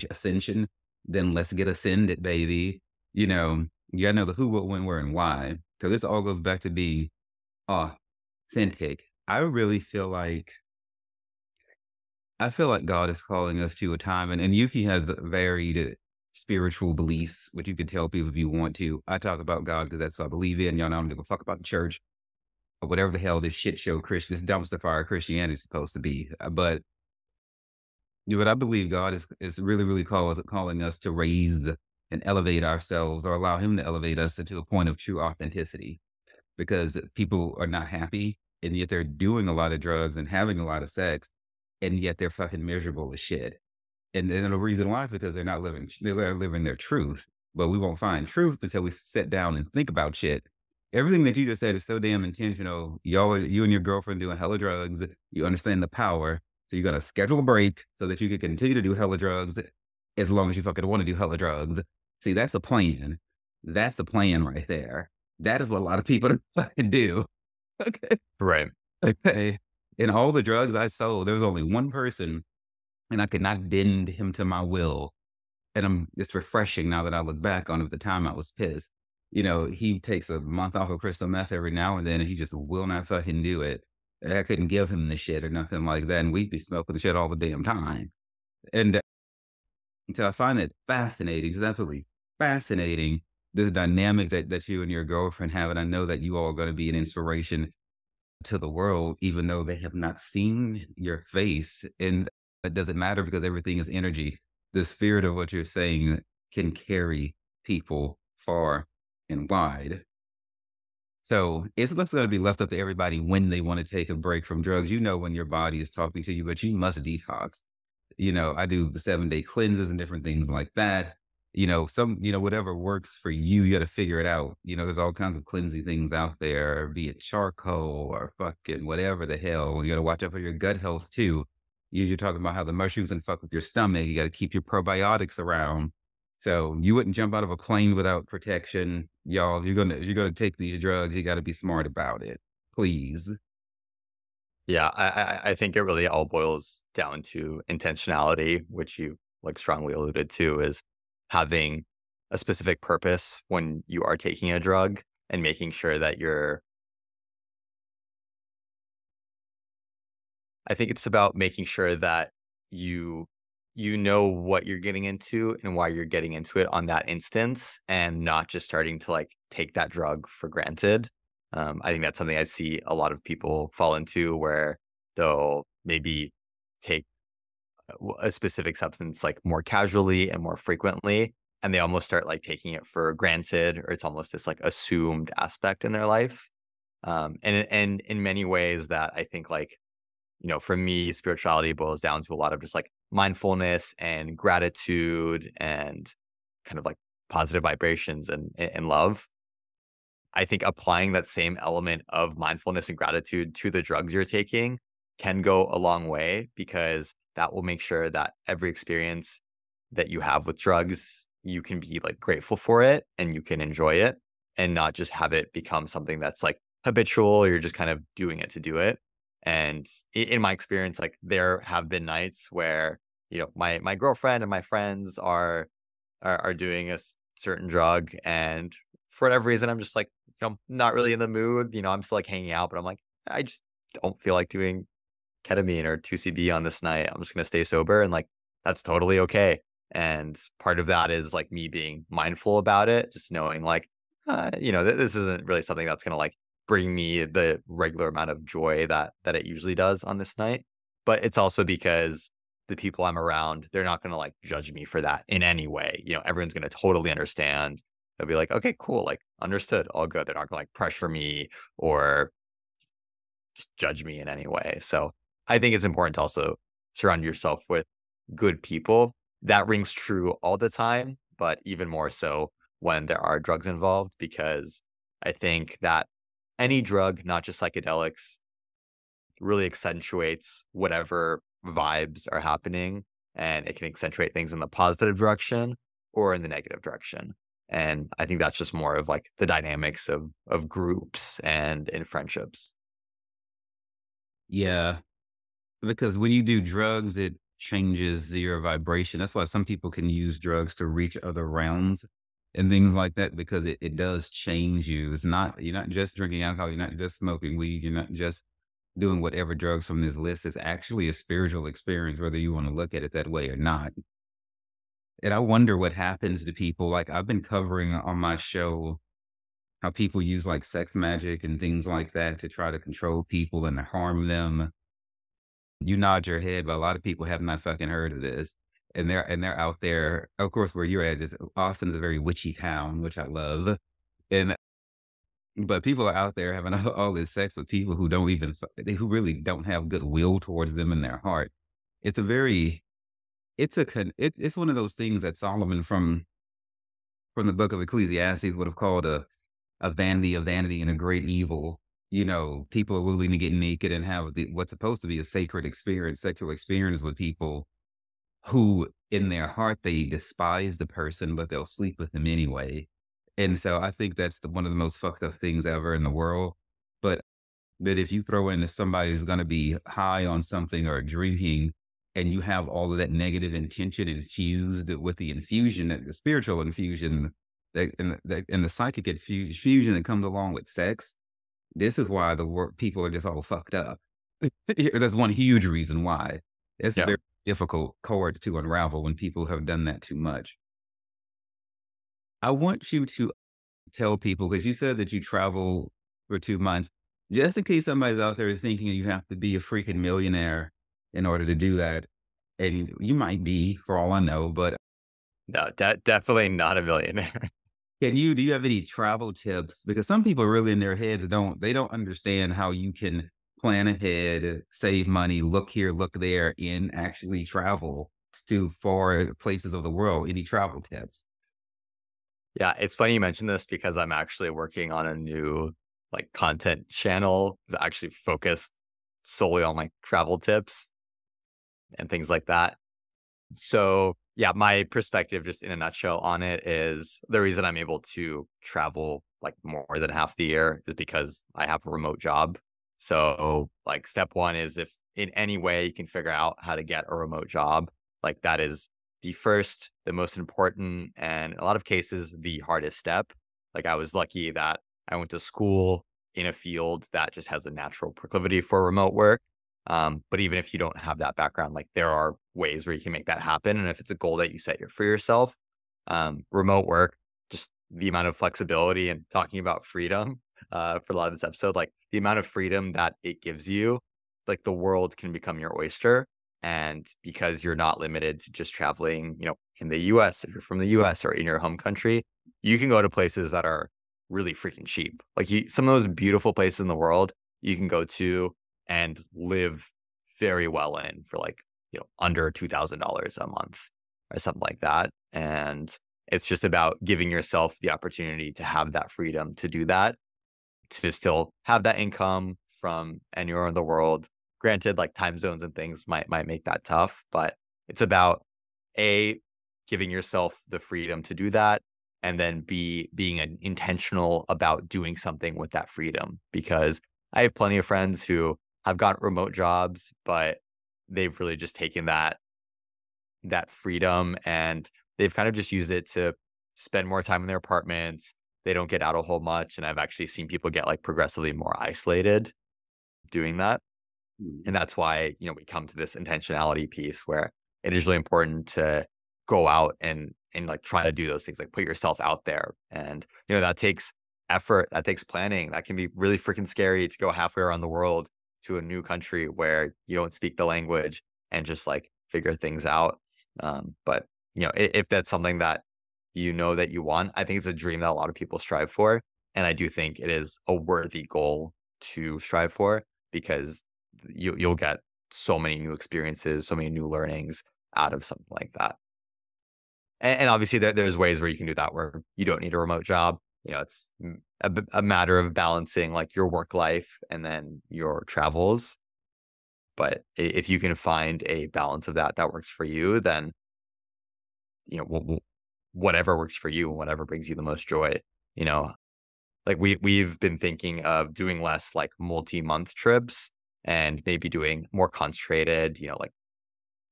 ascension, then let's get ascended, baby. You gotta know the who, what, when, where, and why. Because this all goes back to being authentic. I feel like God is calling us to a time, and Yuki has varied spiritual beliefs, which you can tell people if you want to. I talk about God because that's what I believe in. Y'all know I don't give a fuck about the church or whatever the hell this shit show Christian, this dumpster fire Christianity is supposed to be. But what I believe God is really, really calling us to raise and elevate ourselves or allow Him to elevate us into a point of true authenticity because people are not happy and yet they're doing a lot of drugs and having a lot of sex and yet they're fucking miserable as shit. And then the reason why is because they're living their truth. But we won't find truth until we sit down and think about shit. Everything that you just said is so damn intentional. You and your girlfriend doing hella drugs. You understand the power. So you're gonna schedule a break so that you can continue to do hella drugs as long as you fucking want to do hella drugs. See, that's a plan. That's a plan right there. That is what a lot of people don't fucking do. Okay. Right. Okay. In all the drugs I sold, there was only one person and I could not bend him to my will. And it's refreshing now that I look back on it. At the time I was pissed. He takes a month off of crystal meth every now and then, and he just will not fucking do it. And I couldn't give him the shit or nothing like that. And we'd be smoking the shit all the damn time. And so I find it fascinating, just absolutely fascinating, this dynamic that you and your girlfriend have. And I know that you all are going to be an inspiration to the world, even though they have not seen your face. And it doesn't matter because everything is energy. The spirit of what you're saying can carry people far and wide. So it's going to be left up to everybody when they want to take a break from drugs. You know, when your body is talking to you, but you must detox. I do the 7-day cleanses and different things like that. Whatever works for you, you got to figure it out. There's all kinds of cleansing things out there, be it charcoal or fucking whatever the hell. You got to watch out for your gut health too. You're talking about how the mushrooms can fuck with your stomach. You got to keep your probiotics around. So you wouldn't jump out of a plane without protection, y'all. You're gonna take these drugs. You got to be smart about it, please. Yeah, I think it really all boils down to intentionality, which you like strongly alluded to, is having a specific purpose when you are taking a drug and making sure that I think it's about making sure that you you know what you're getting into and why you're getting into it on that instance, and not just starting to like take that drug for granted. I think that's something I see a lot of people fall into, where they'll maybe take a specific substance like more casually and more frequently, and they almost start like taking it for granted, or it's almost this like assumed aspect in their life. And in many ways that I think like, for me, spirituality boils down to a lot of just like mindfulness and gratitude and kind of like positive vibrations and love. I think applying that same element of mindfulness and gratitude to the drugs you're taking can go a long way, because that will make sure that every experience that you have with drugs, you can be like grateful for it and you can enjoy it, and not just have it become something that's like habitual, or you're just kind of doing it to do it. And in my experience, like there have been nights where, my girlfriend and my friends are doing a certain drug, and for whatever reason, I'm just like, not really in the mood. I'm still like hanging out, but I'm like, I just don't feel like doing ketamine or 2CB on this night. I'm just gonna stay sober, and like that's totally okay. And part of that is like me being mindful about it, just knowing like, this isn't really something that's gonna like bring me the regular amount of joy that it usually does on this night. But it's also because the people I'm around, they're not gonna like judge me for that in any way. Everyone's gonna totally understand. They'll be like, okay, cool, like understood, all good. They're not gonna like pressure me or just judge me in any way. So I think it's important to also surround yourself with good people. That rings true all the time, but even more so when there are drugs involved, because I think that any drug, not just psychedelics, really accentuates whatever vibes are happening, and it can accentuate things in the positive direction or in the negative direction. And I think that's just more of like the dynamics of groups and in friendships. Yeah, because when you do drugs, it changes your vibration. That's why some people can use drugs to reach other realms and things like that, because it does change you. You're not just drinking alcohol, you're not just smoking weed, you're not just doing whatever drugs from this list. It's actually a spiritual experience, whether you want to look at it that way or not. And I wonder what happens to people. Like I've been covering on my show how people use like sex magic and things like that to try to control people and to harm them. You nod your head, but a lot of people have not fucking heard of this. And they're out there. Of course, where you're at, Austin's a very witchy town, which I love. And but people are out there having all this sex with people who don't even who really don't have goodwill towards them in their heart. It's a very it's one of those things that Solomon from the book of Ecclesiastes would have called a vanity and a great evil. People are willing to get naked and have what's supposed to be a sacred experience, sexual experience with people who in their heart they despise the person, but they'll sleep with them anyway. And so I think that's one of the most fucked up things ever in the world. But if you throw in that somebody is going to be high on something or drinking, and you have all of that negative intention infused with the infusion, the spiritual infusion, and the psychic infusion that comes along with sex, this is why people are just all fucked up. That's one huge reason why. It's a Yeah. very difficult cord to unravel when people have done that too much. I want you to tell people, because you said that you travel for 2 months, just in case somebody's out there thinking you have to be a freaking millionaire in order to do that. And you might be, for all I know, but No, definitely not a millionaire. do you have any travel tips? Because some people really in their heads they don't understand how you can plan ahead, save money, look here, look there, and actually travel to far places of the world. Any travel tips? Yeah, it's funny you mentioned this because I'm actually working on a new like content channel that actually focused solely on like travel tips and things like that. So, yeah, my perspective, just in a nutshell, on it is the reason I'm able to travel like more than half the year is because I have a remote job. So, like, step one is if in any way you can figure out how to get a remote job, like, that is the first, the most important, and in a lot of cases, the hardest step. Like, I was lucky that I went to school in a field that just has a natural proclivity for remote work. But even if you don't have that background, like there are ways where you can make that happen. And if it's a goal that you set for yourself, remote work, just the amount of flexibility and talking about freedom for a lot of this episode, like the amount of freedom that it gives you, like the world can become your oyster. And because you're not limited to just traveling, in the US, if you're from the US or in your home country, you can go to places that are really freaking cheap. Like some of those beautiful places in the world you can go to and live very well in for like, under $2,000 a month or something like that. And it's just about giving yourself the opportunity to have that freedom to do that, to still have that income from anywhere in the world. Granted, like time zones and things might make that tough, but it's about A, giving yourself the freedom to do that, and then B, being intentional about doing something with that freedom. Because I have plenty of friends who have got remote jobs, but they've really just taken that freedom and they've kind of just used it to spend more time in their apartments. They don't get out a whole much, and I've actually seen people get like progressively more isolated doing that. And Mm. that's why, we come to this intentionality piece where it is really important to go out and like try to do those things, like put yourself out there. And, that takes effort, that takes planning. That can be really freaking scary to go halfway around the world to a new country where you don't speak the language and just like figure things out. But if that's something that that you want, I think it's a dream that a lot of people strive for. And I do think it is a worthy goal to strive for because you'll get so many new experiences, so many new learnings out of something like that. And obviously, there's ways where you can do that where you don't need a remote job. It's a matter of balancing like your work life and then your travels. But if you can find a balance of that works for you, then whatever works for you and whatever brings you the most joy. You know, like we've been thinking of doing less like multi-month trips and maybe doing more concentrated, like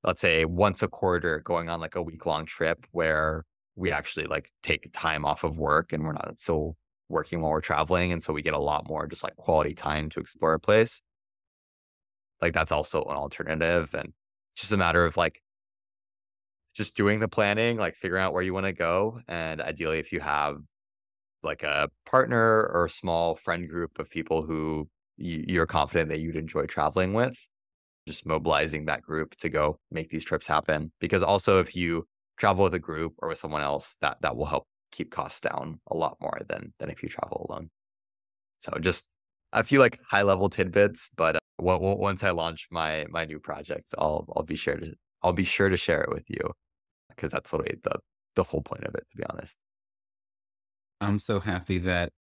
let's say once a quarter going on like a week-long trip where we actually like take time off of work and we're not so working while we're traveling. And so we get a lot more just like quality time to explore a place. Like that's also an alternative. And it's just a matter of like just doing the planning, like figuring out where you want to go. And ideally, if you have like a partner or a small friend group of people who you're confident that you'd enjoy traveling with, just mobilizing that group to go make these trips happen. Because also, if you travel with a group or with someone else, that will help keep costs down a lot more than if you travel alone. So just a few like high level tidbits, but once I launch my new project, I'll be sure to share it with you because that's literally the whole point of it, to be honest. I'm so happy that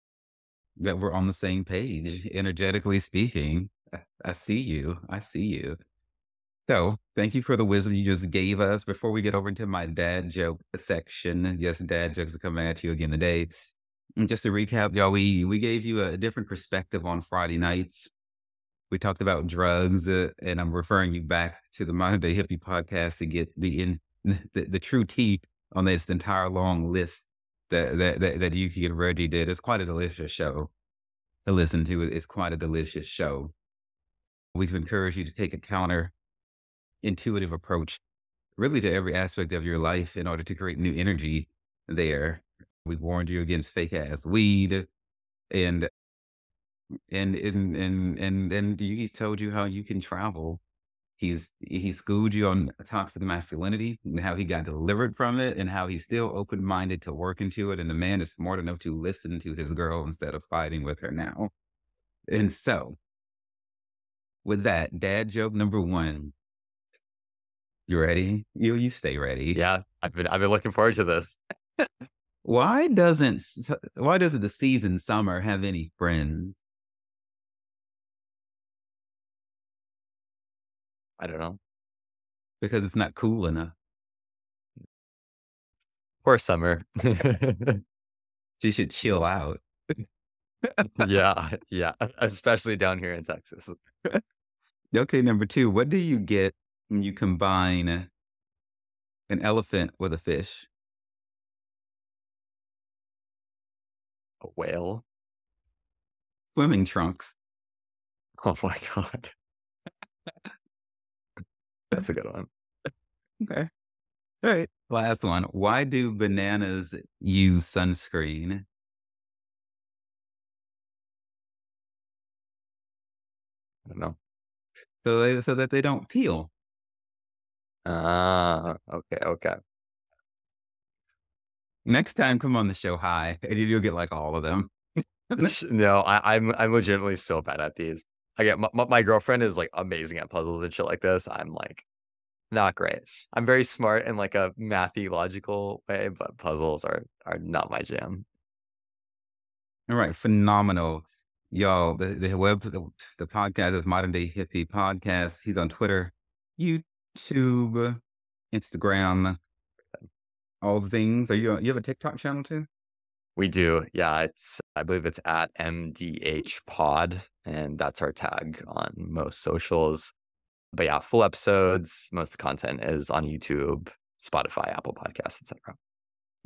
we're on the same page, energetically speaking. I see you. I see you. So, thank you for the wisdom you just gave us. Before we get over into my dad joke section, yes, dad jokes are coming at you again today. And just to recap, y'all, we gave you a different perspective on Friday nights. We talked about drugs, and I'm referring you back to the Modern Day Hippie podcast to get the true tea on this entire long list that Yuki and Reggie did. It's quite a delicious show to listen to. It's quite a delicious show. We encourage you to take a counter intuitive approach really to every aspect of your life in order to create new energy there. We warned you against fake ass weed and and Yuki's told you how you can travel he schooled you on toxic masculinity and how he got delivered from it and how he's still open-minded to work into it. And the man is smart enough to listen to his girl instead of fighting with her now. And so with that, dad joke number one. You ready? You stay ready. Yeah, I've been looking forward to this. Why doesn't the season summer have any friends? I don't know. Because it's not cool enough. Poor summer. She should chill out. Yeah, especially down here in Texas. Okay, number two. What do you get when you combine an elephant with a fish? A whale. Swimming trunks. Oh my God. That's a good one. Okay. All right. Last one. Why do bananas use sunscreen? I don't know. So that they don't peel. Okay. Next time, come on the show high, and you'll get like all of them. No, I'm legitimately so bad at these. I get my girlfriend is like amazing at puzzles and shit like this. I'm like not great. I'm very smart in like a mathy logical way, but puzzles are not my jam. All right, phenomenal, y'all. The podcast is Modern Day Hippie Podcast. He's on Twitter, YouTube, Instagram, all the things. You have a TikTok channel too? We do. Yeah, I believe it's at MDH Pod, and that's our tag on most socials. But yeah, full episodes. Most of the content is on YouTube, Spotify, Apple Podcasts, etc.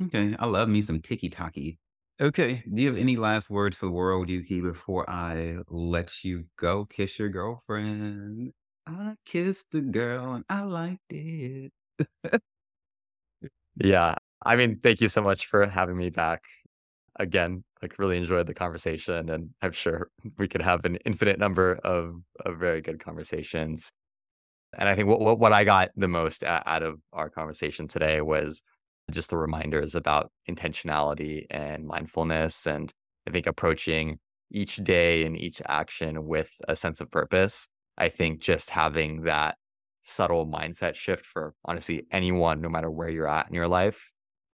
Okay, I love me some tiki-taki. Okay, do you have any last words for the world, Yuki, before I let you go kiss your girlfriend? I kissed the girl and I liked it. Yeah, I mean, thank you so much for having me back. Again, like really enjoyed the conversation, and I'm sure we could have an infinite number of very good conversations. And I think what I got the most out of our conversation today was just the reminders about intentionality and mindfulness. And I think approaching each day and each action with a sense of purpose. I think just having that subtle mindset shift for honestly anyone, no matter where you're at in your life,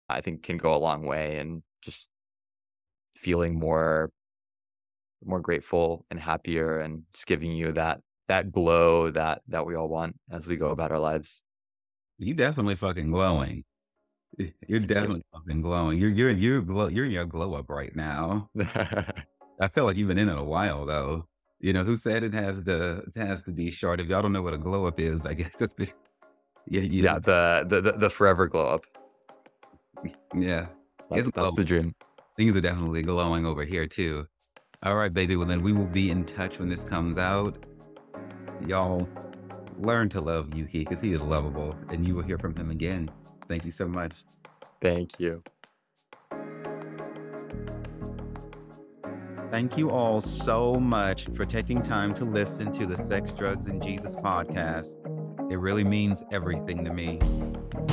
I think can go a long way, and just feeling more grateful and happier, and just giving you that glow that we all want as we go about our lives. You definitely fucking glowing. You're definitely fucking glowing. You're in your glow up right now. I feel like you've been in it a while though. You know who said it has to be short? If y'all don't know what a glow up is, I guess it's yeah, the forever glow up. Yeah, that's the dream. Things are definitely glowing over here too. All right, baby. Well, then we will be in touch when this comes out. Y'all learn to love Yuki because he is lovable, and you will hear from him again. Thank you so much. Thank you. Thank you all so much for taking time to listen to the Sex, Drugs, and Jesus podcast. It really means everything to me.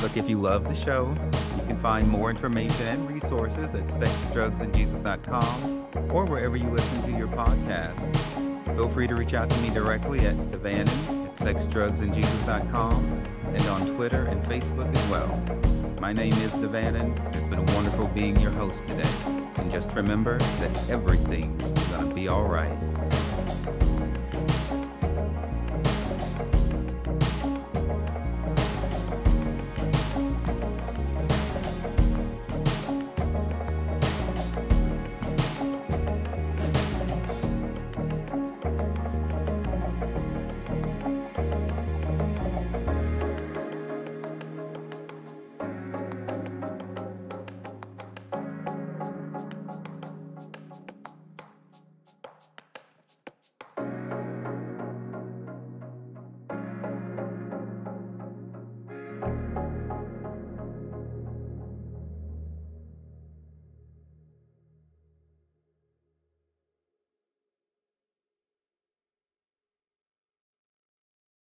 Look, if you love the show, you can find more information and resources at sexdrugsandjesus.com or wherever you listen to your podcasts. Feel free to reach out to me directly at Devannen at sexdrugsandjesus.com and on Twitter and Facebook as well. My name is Devannen. It's been wonderful being your host today. And just remember that everything is going to be all right.